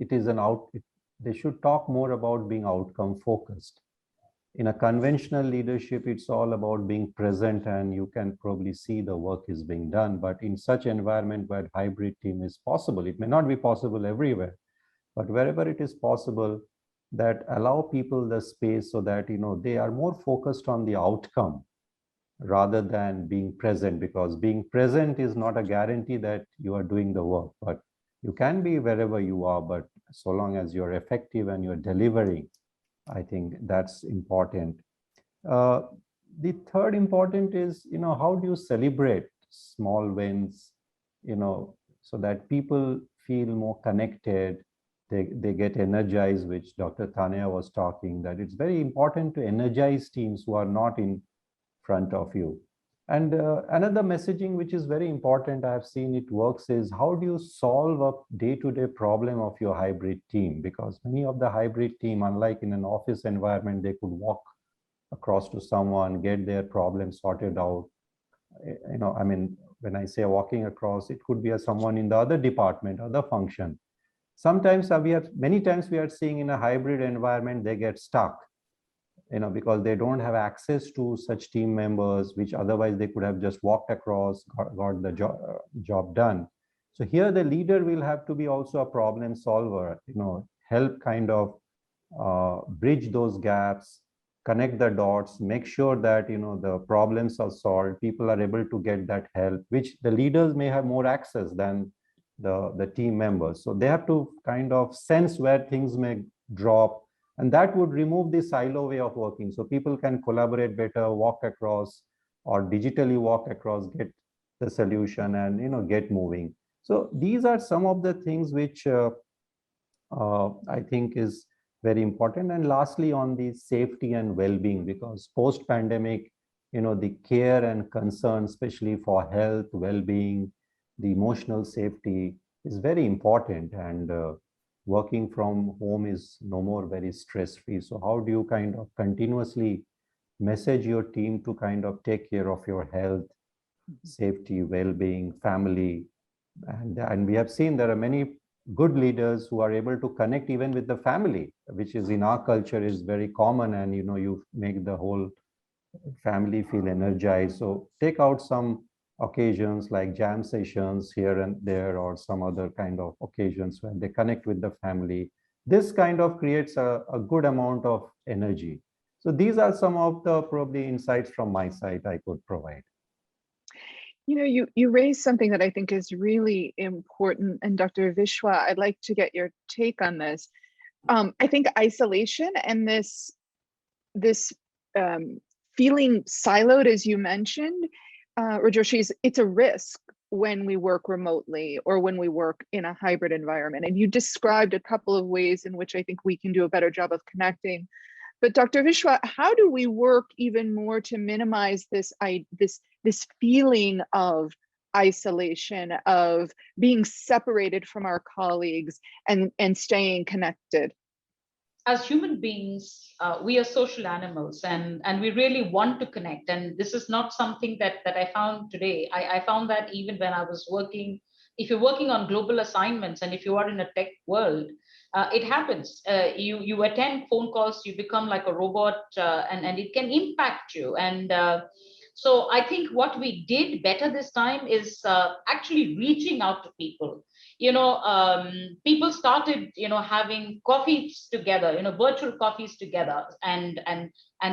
should talk more about being outcome focused. In a conventional leadership, it's all about being present and you can probably see the work is being done. But in such environment where hybrid team is possible, it may not be possible everywhere, but wherever it is possible, that allow people the space so that, they are more focused on the outcome rather than being present, because being present is not a guarantee that you are doing the work, but you can be wherever you are, but so long as you're effective and you're delivering, I think that's important. The third important is, how do you celebrate small wins, so that people feel more connected, they get energized, which Dr. Tanya was talking, that it's very important to energize teams who are not in front of you. And another messaging which is very important, I have seen it works, is how do you solve a day-to-day problem of your hybrid team? Because many of the hybrid team, unlike in an office environment, they could walk across to someone, get their problem sorted out. You know, I mean, when I say walking across, it could be someone in the other department, other function. Sometimes many times we are seeing in a hybrid environment, they get stuck, you know, because they don't have access to such team members, which otherwise they could have just walked across, got the job done. So here the leader will have to be also a problem solver, you know, help kind of bridge those gaps, connect the dots, make sure that, you know, the problems are solved, people are able to get that help, which the leaders may have more access than the team members. So they have to kind of sense where things may drop, and that would remove the silo way of working. So people can collaborate better, walk across, or digitally walk across, get the solution, and, you know, get moving. So these are some of the things which I think is very important. And lastly, on the safety and well-being, because post-pandemic, you know, the care and concern, especially for health, well-being, the emotional safety is very important. And working from home is no more very stress-free. So how do you kind of continuously message your team to kind of take care of your health, safety, well-being, family? And we have seen there are many good leaders who are able to connect even with the family, which is in our culture is very common. And, you know, you make the whole family feel energized. So take out some occasions like jam sessions here and there, or some other kind of occasions when they connect with the family. This kind of creates a good amount of energy. So these are some of the probably insights from my side I could provide. You know, you raised something that I think is really important. And Dr. Vishwa, I'd like to get your take on this. I think isolation and this feeling siloed, as you mentioned, Rajoshi, it's a risk when we work remotely or when we work in a hybrid environment. And you described a couple of ways in which I think we can do a better job of connecting. But Dr. Vishwa, how do we work even more to minimize this feeling of isolation, of being separated from our colleagues and staying connected? As human beings, we are social animals, and we really want to connect. And this is not something that I found today. I found that even when I was working, if you're working on global assignments and if you are in a tech world, it happens. You attend phone calls, you become like a robot, and it can impact you. And so I think what we did better this time is actually reaching out to people. People started, having coffees together, virtual coffees together, and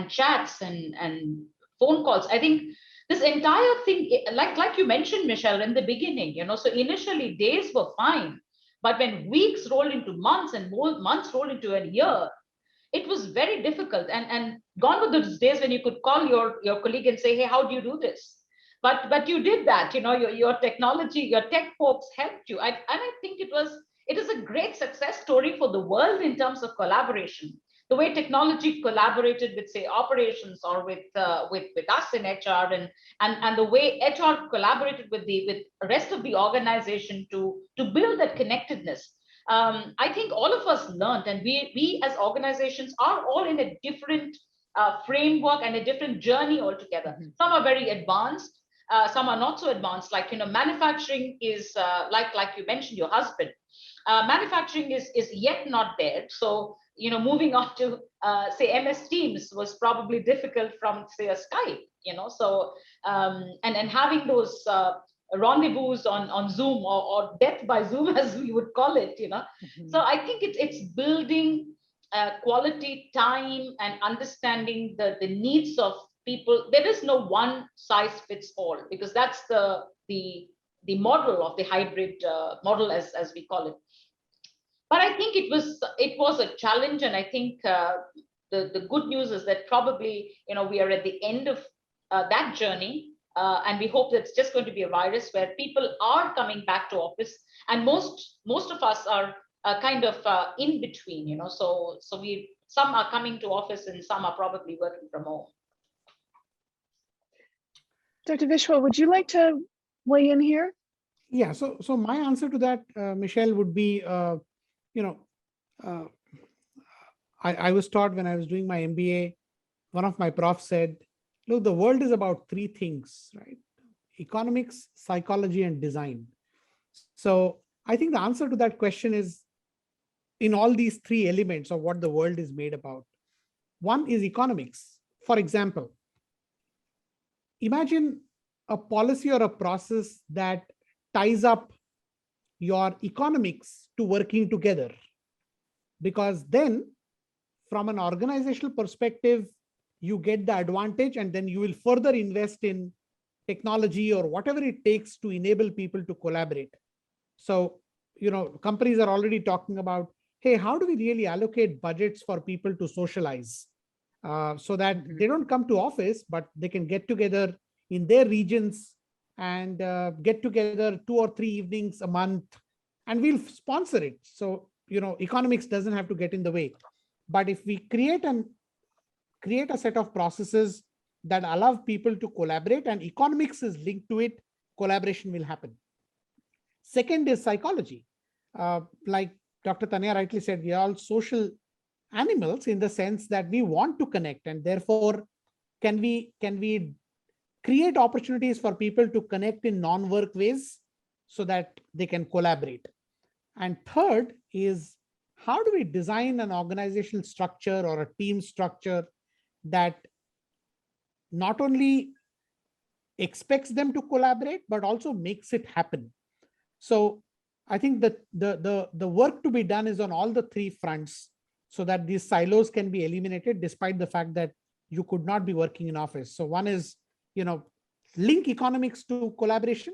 chats and phone calls. I think this entire thing, like you mentioned, Michelle, in the beginning, so initially days were fine. But when weeks roll into months and more months roll into a year, it was very difficult. And gone were those days when you could call your colleague and say, hey, how do you do this? But you did that. Your technology, your tech folks helped you. And I think it is a great success story for the world in terms of collaboration. The way technology collaborated with, say, operations or with us in HR, and the way HR collaborated with the rest of the organization to build that connectedness. I think all of us learned, and we as organizations are all in a different framework and a different journey altogether. Mm-hmm. Some are very advanced, some are not so advanced. Like, manufacturing is like you mentioned, your husband. Manufacturing is yet not there. So, moving on to say MS Teams was probably difficult from, say, a Skype. So and having those rendezvous on Zoom, or death by Zoom, as we would call it. Mm-hmm. So I think it's building quality time and understanding the needs of people. There is no one size fits all, because that's the model of the hybrid model, as we call it. But I think it was a challenge, and I think the good news is that probably we are at the end of that journey, and we hope that it's just going to be a virus where people are coming back to office, and most of us are kind of in between, so some are coming to office and some are probably working from home. Dr. Vishwa, would you like to weigh in here? Yeah, so my answer to that, Michelle, would be, I was taught when I was doing my MBA, one of my profs said, look, the world is about three things, right? Economics, psychology, and design. So I think the answer to that question is in all these three elements of what the world is made about. One is economics. For example, imagine a policy or a process that ties up your economics to working together, because then from an organizational perspective, you get the advantage, and then you will further invest in technology or whatever it takes to enable people to collaborate. So, companies are already talking about, hey, how do we really allocate budgets for people to socialize so that they don't come to office, but they can get together in their regions and get together 2 or 3 evenings a month, and we'll sponsor it. So, economics doesn't have to get in the way. But if we create a set of processes that allow people to collaborate and economics is linked to it, collaboration will happen. Second is psychology. Like Dr. Tanya rightly said, we are all social animals in the sense that we want to connect, and therefore can we create opportunities for people to connect in non-work ways so that they can collaborate. And third is, how do we design an organizational structure or a team structure that not only expects them to collaborate, but also makes it happen? So I think that the work to be done is on all the three fronts so that these silos can be eliminated despite the fact that you could not be working in office. So one is, link economics to collaboration,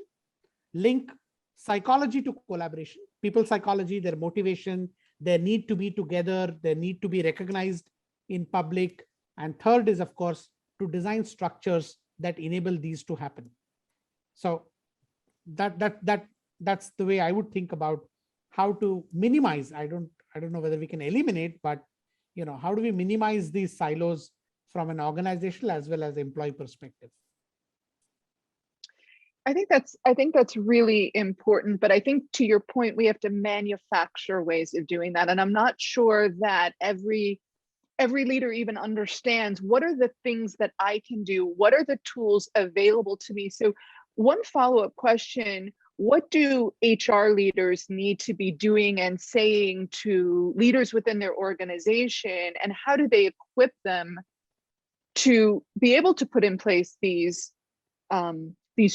link psychology to collaboration, people psychology, their motivation, their need to be together, their need to be recognized in public. And third is, of course, to design structures that enable these to happen. So that's the way I would think about how to minimize. I don't know whether we can eliminate, but how do we minimize these silos from an organizational as well as employee perspective? I think that's really important, but I think to your point, we have to manufacture ways of doing that. And I'm not sure that every leader even understands what are the things that I can do, what are the tools available to me. So one follow-up question, what do HR leaders need to be doing and saying to leaders within their organization, and how do they equip them to be able to put in place these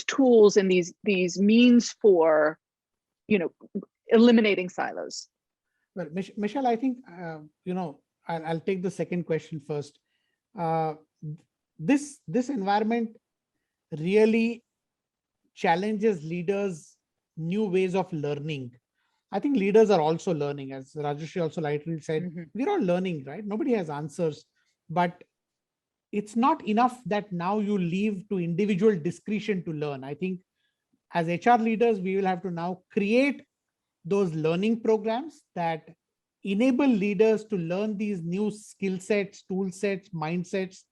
tools and these means for, eliminating silos? Well, Michelle, I think, I'll take the second question first. This environment really challenges leaders' new ways of learning. I think leaders are also learning, as Rajeshri also rightly said, we're all learning, right? Nobody has answers, but it's not enough that now you leave to individual discretion to learn. I think as HR leaders, we will have to now create those learning programs that enable leaders to learn these new skill sets, tool sets, mindsets,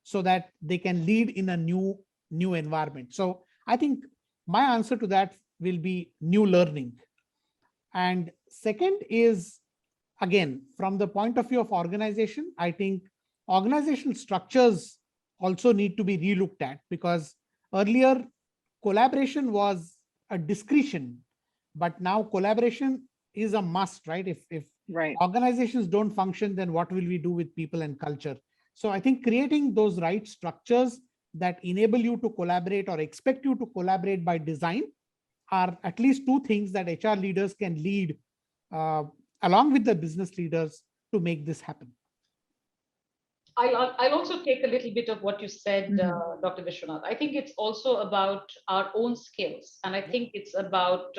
so that they can lead in a new environment. So I think my answer to that will be new learning. And second is, again, from the point of view of organization, I think organizational structures also need to be relooked at, because earlier collaboration was a discretion, but now collaboration is a must, right? If right. Organizations don't function, then what will we do with people and culture? So I think creating those right structures that enable you to collaborate or expect you to collaborate by design are at least two things that HR leaders can lead along with the business leaders to make this happen. I'll also take a little bit of what you said, Dr. Vishwanath. I think it's also about our own skills. And I think it's about,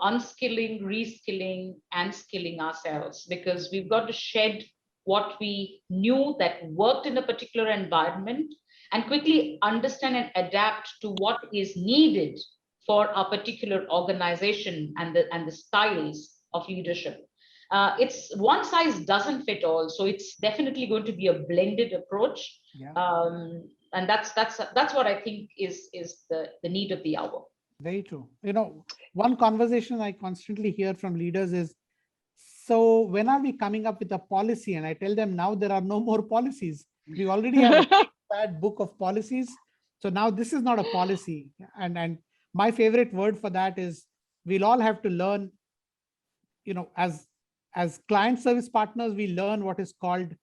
unskilling, reskilling, and skilling ourselves, because we've got to shed what we knew that worked in a particular environment and quickly understand and adapt to what is needed for a particular organization and the styles of leadership. It's one size doesn't fit all, so it's definitely going to be a blended approach. Yeah. And that's what I think is the need of the hour. Very true. One conversation I constantly hear from leaders is, so when are we coming up with a policy? And I tell them, now there are no more policies. We already have a bad book of policies. So now this is not a policy. And my favorite word for that is, we'll all have to learn, as client service partners, we learn what is called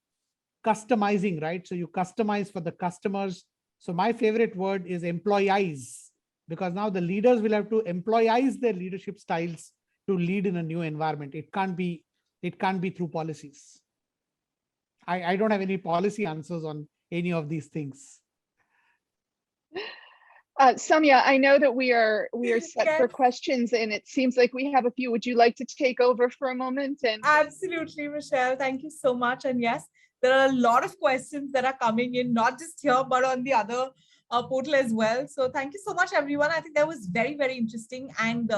customizing, right? So you customize for the customers. So my favorite word is employees, because now the leaders will have to employize their leadership styles to lead in a new environment. It can't be through policies. I don't have any policy answers on any of these things. Samya, I know that we are set Yes. for questions, and it seems like we have a few. Would you like to take over for a moment? And Absolutely, Michelle. Thank you so much. And yes, there are a lot of questions that are coming in, not just here, but on the other portal as well. So thank you so much, everyone. I think that was very, very interesting. And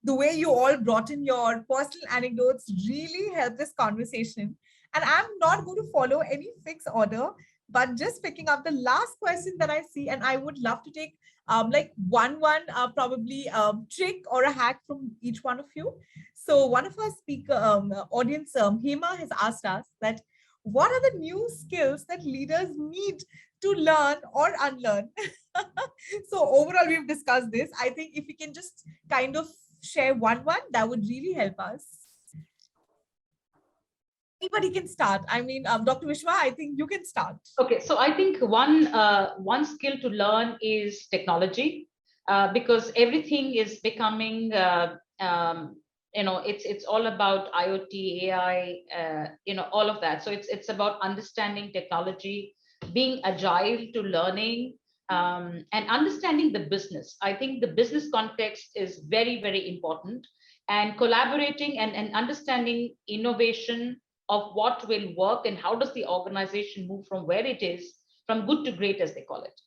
the way you all brought in your personal anecdotes really helped this conversation. And I'm not going to follow any fixed order, but just picking up the last question that I see, and I would love to take like one probably trick or a hack from each one of you. So one of our speaker audience, Hema, has asked us that what are the new skills that leaders need to learn or unlearn? So overall, we've discussed this. I think if we can just kind of share one, that would really help us. Anybody can start. I mean, Dr. Vishwa, I think you can start. Okay, so I think one skill to learn is technology, because everything is becoming, it's all about IoT, AI, all of that. So it's about understanding technology, being agile to learning, and understanding the business. I think the business context is very, very important, and collaborating and understanding innovation of what will work and how does the organization move from where it is, from good to great, as they call it.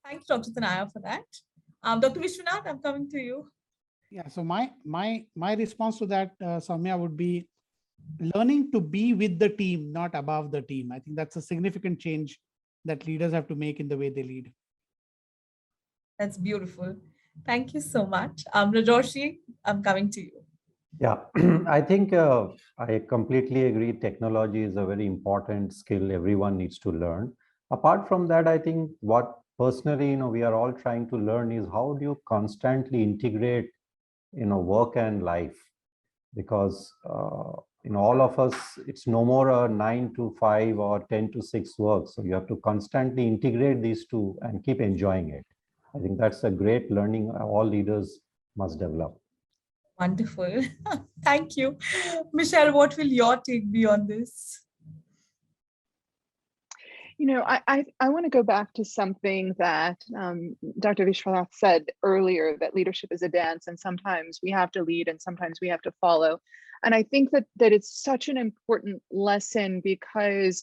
Thanks, Dr. Tanaya, for that. Dr. Vishwanath, I'm coming to you. Yeah, so my response to that, Soumya, would be learning to be with the team, not above the team. I think that's a significant change that leaders have to make in the way they lead. That's beautiful. Thank you so much. Rajoshi, I'm coming to you. Yeah, I think I completely agree. Technology is a very important skill everyone needs to learn. Apart from that, I think what personally, we are all trying to learn is how do you constantly integrate, work and life? Because, all of us, it's no more a 9 to 5 or 10 to 6 work. So you have to constantly integrate these two and keep enjoying it. I think that's a great learning all leaders must develop. Wonderful. Thank you. Michelle, what will your take be on this? I want to go back to something that Dr. Vishwanath said earlier, that leadership is a dance, and sometimes we have to lead and sometimes we have to follow. And I think that it's such an important lesson, because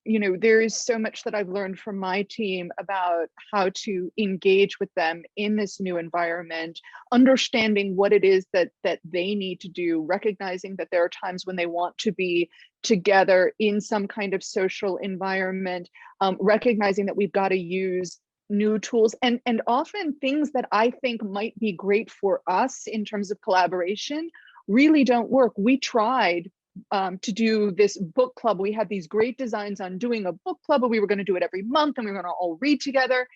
there is so much that I've learned from my team about how to engage with them in this new environment, understanding what it is that they need to do, recognizing that there are times when they want to be together in some kind of social environment, recognizing that we've got to use new tools, and often things that I think might be great for us in terms of collaboration really don't work. We tried to do this book club. We had these great designs on doing a book club, but we were going to do it every month and we were going to all read together.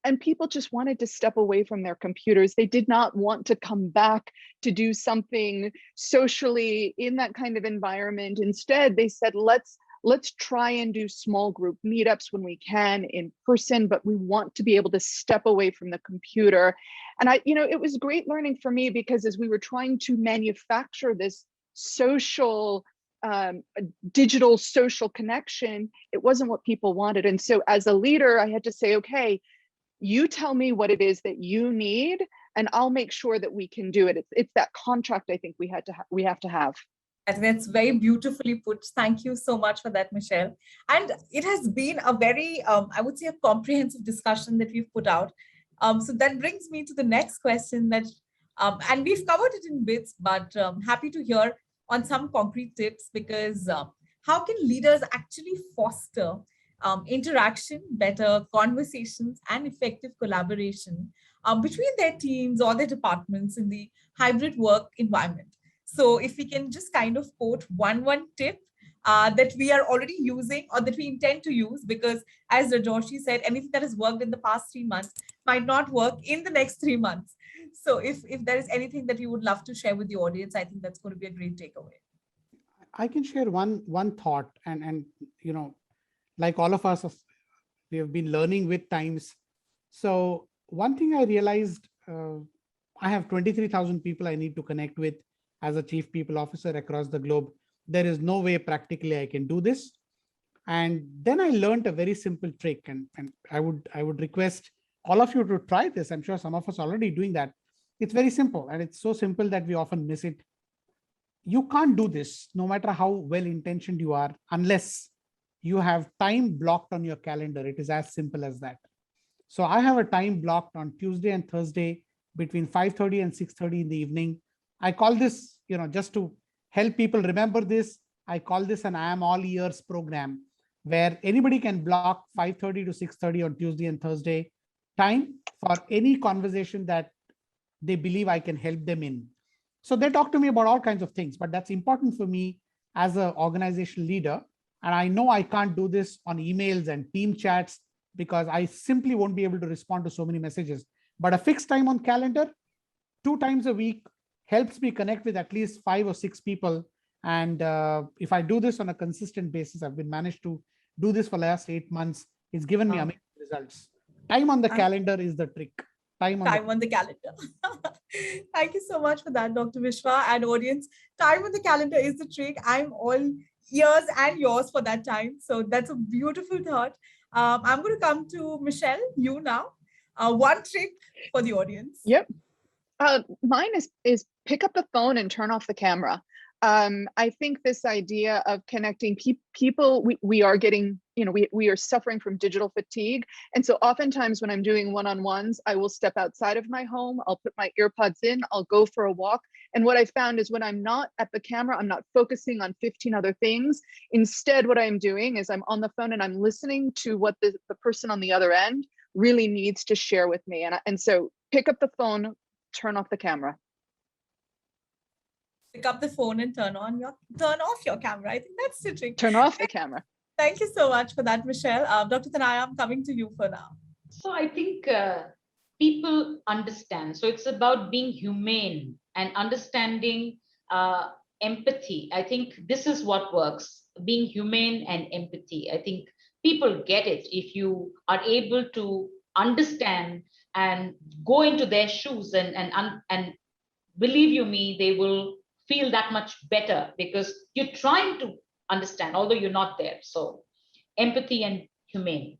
And people just wanted to step away from their computers. They did not want to come back to do something socially in that kind of environment. Instead, they said, let's try and do small group meetups when we can in person, but we want to be able to step away from the computer. And it was great learning for me, because as we were trying to manufacture this social digital social connection, it wasn't what people wanted. And so as a leader, I had to say, okay, you tell me what it is that you need, and I'll make sure that we can do it. It's that contract I think we have to have. I think that's very beautifully put. Thank you so much for that, Michelle. And it has been a very, I would say, a comprehensive discussion that we've put out. So that brings me to the next question that, and we've covered it in bits, but happy to hear on some concrete tips, because how can leaders actually foster interaction, better conversations, and effective collaboration between their teams or their departments in the hybrid work environment? So if we can just kind of quote one tip that we are already using or that we intend to use, because as Rajoshi said, anything that has worked in the past 3 months might not work in the next 3 months. So if there is anything that you would love to share with the audience, I think that's going to be a great takeaway. I can share one thought, and like all of us, we have been learning with times. So one thing I realized, I have 23,000 people I need to connect with as a chief people officer across the globe. There is no way practically I can do this. And then I learned a very simple trick, and I would request all of you to try this. I'm sure some of us are already doing that. It's very simple, and it's so simple that we often miss it. You can't do this, no matter how well intentioned you are, unless you have time blocked on your calendar. It is as simple as that. So I have a time blocked on Tuesday and Thursday between 5:30 and 6:30 in the evening. I call this, just to help people remember this, I call this an I am all ears program, where anybody can block 5:30 to 6:30 on Tuesday and Thursday time for any conversation that they believe I can help them in. So they talk to me about all kinds of things, but that's important for me as an organizational leader. And I know I can't do this on emails and team chats because I simply won't be able to respond to so many messages. But a fixed time on calendar, 2 times a week, helps me connect with at least 5 or 6 people. And if I do this on a consistent basis, I've been managed to do this for the last 8 months. It's given me amazing results. Time on the calendar is the trick. Time on the calendar. Thank you so much for that, Dr. Vishwa, and audience. Time on the calendar is the trick. I'm all ears and yours for that time. So that's a beautiful thought. I'm going to come to Michelle, you now. One trick for the audience. Yep. Mine is pick up the phone and turn off the camera. I think this idea of connecting people, we are getting, we are suffering from digital fatigue. And so oftentimes when I'm doing one-on-ones, I will step outside of my home, I'll put my earpods in, I'll go for a walk. And what I found is when I'm not at the camera, I'm not focusing on 15 other things. Instead, what I'm doing is I'm on the phone and I'm listening to what the person on the other end really needs to share with me. And so pick up the phone, turn off the camera. Pick up the phone and turn off your camera. I think that's the trick. Turn off the camera. Thank you so much for that, Michelle. Dr. Tanaya, I'm coming to you for now. So I think people understand. So it's about being humane and understanding empathy. I think this is what works, being humane and empathy. I think people get it if you are able to understand and go into their shoes, and believe you me, they will feel that much better because you're trying to understand, although you're not there. So empathy and humane.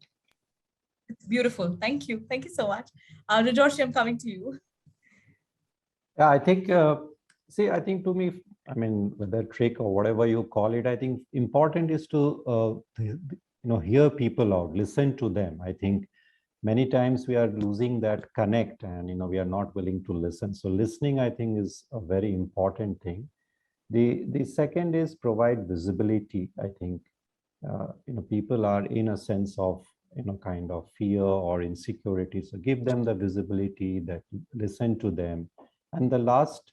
It's beautiful. Thank you. Thank you so much. Rajoshi, I'm coming to you. Yeah, I think, I think to me, whether trick or whatever you call it, I think important is to, hear people out, listen to them. I think many times we are losing that connect and, we are not willing to listen. So listening, I think, is a very important thing. The second is provide visibility. I think, people are in a sense of, kind of fear or insecurity. So give them the visibility, that listen to them. And the last,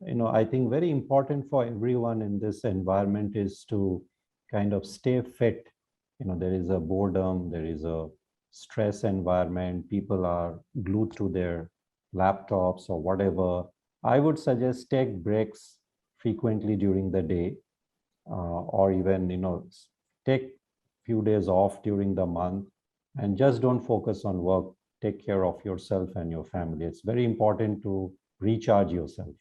I think very important for everyone in this environment is to kind of stay fit. There is a boredom, there is a stress environment, people are glued to their laptops or whatever. I would suggest take breaks frequently during the day, or even, take few days off during the month, and just don't focus on work. Take care of yourself and your family. It's very important to recharge yourself.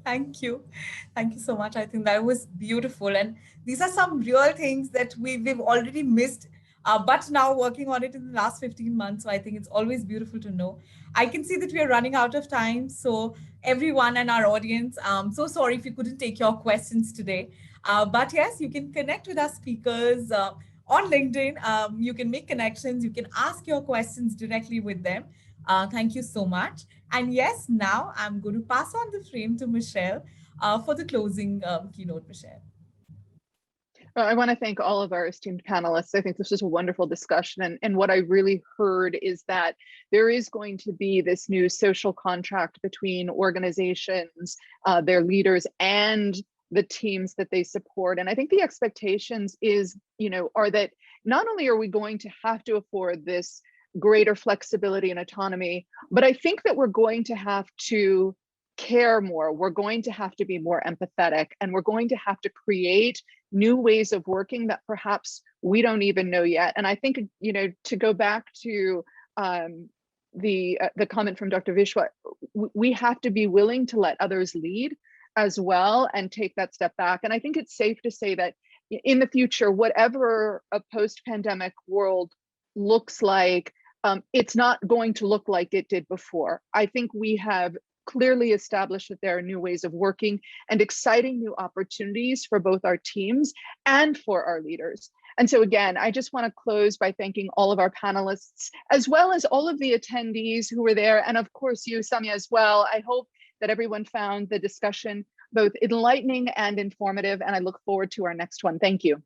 Thank you. Thank you so much. I think that was beautiful. And these are some real things that we've already missed, but now working on it in the last 15 months. So I think it's always beautiful to know. I can see that we are running out of time. So everyone and our audience, I'm so sorry if you couldn't take your questions today. But yes, you can connect with our speakers on LinkedIn. You can make connections. You can ask your questions directly with them. Thank you so much. And yes, now I'm going to pass on the frame to Michelle for the closing keynote, Michelle. Well, I want to thank all of our esteemed panelists. I think this was a wonderful discussion. And what I really heard is that there is going to be this new social contract between organizations, their leaders, and the teams that they support. And I think the expectations are that not only are we going to have to afford this greater flexibility and autonomy, but I think that we're going to have to care more. We're going to have to be more empathetic, and we're going to have to create new ways of working that perhaps we don't even know yet. And I think, to go back to the comment from Dr. Vishwa, we have to be willing to let others lead as well and take that step back. And I think it's safe to say that in the future, whatever a post-pandemic world looks like, it's not going to look like it did before. I think we have clearly established that there are new ways of working and exciting new opportunities for both our teams and for our leaders. And so again, I just want to close by thanking all of our panelists, as well as all of the attendees who were there. And of course, you, Samia, as well. I hope that everyone found the discussion both enlightening and informative, and I look forward to our next one. Thank you.